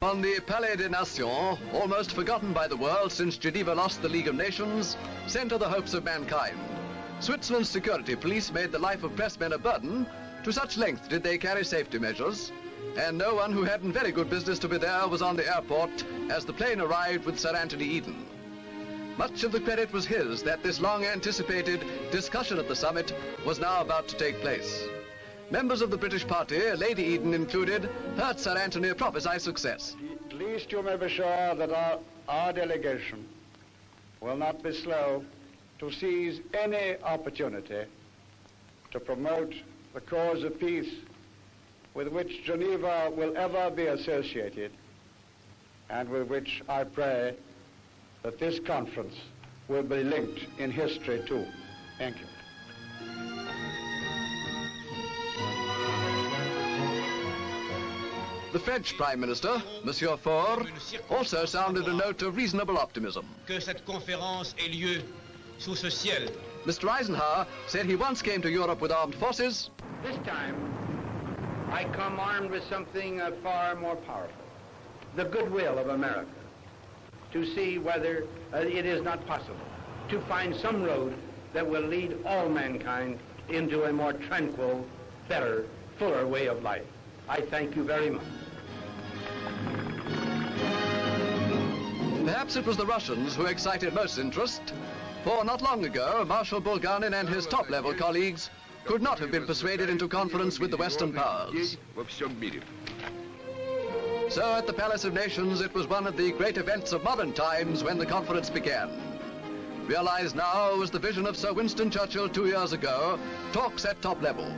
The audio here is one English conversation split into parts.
On the Palais des Nations, almost forgotten by the world since Geneva lost the League of Nations, center the hopes of mankind. Switzerland's security police made the life of pressmen a burden. To such length did they carry safety measures, and no one who hadn't very good business to be there was on the airport as the plane arrived with Sir Anthony Eden. Much of the credit was his that this long-anticipated discussion at the summit was now about to take place. Members of the British party, Lady Eden included, heard Sir Anthony prophesy success. At least you may be sure that our delegation will not be slow to seize any opportunity to promote the cause of peace with which Geneva will ever be associated, and with which I pray that this conference will be linked in history too. Thank you. The French Prime Minister, Monsieur Faure, also sounded a note of reasonable optimism. Que cette conférence ait lieu sous ce ciel. Mr. Eisenhower said he once came to Europe with armed forces. This time, I come armed with something far more powerful, the goodwill of America, to see whether it is not possible to find some road that will lead all mankind into a more tranquil, better, fuller way of life. I thank you very much. Perhaps it was the Russians who excited most interest, for not long ago, Marshal Bulganin and his top-level colleagues could not have been persuaded into conference with the Western powers. So at the Palace of Nations, it was one of the great events of modern times when the conference began. Realized now was the vision of Sir Winston Churchill 2 years ago, talks at top level.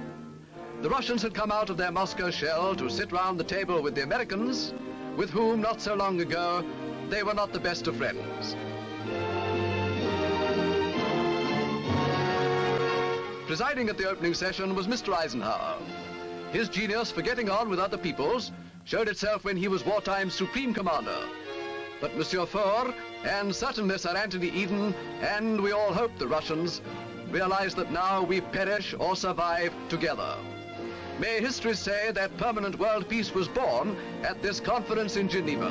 The Russians had come out of their Moscow shell to sit round the table with the Americans, with whom not so long ago they were not the best of friends. Presiding at the opening session was Mr. Eisenhower. His genius for getting on with other peoples showed itself when he was wartime's supreme commander. But Monsieur Faure, and certainly Sir Anthony Eden, and we all hope the Russians, realize that now we perish or survive together. May history say that permanent world peace was born at this conference in Geneva.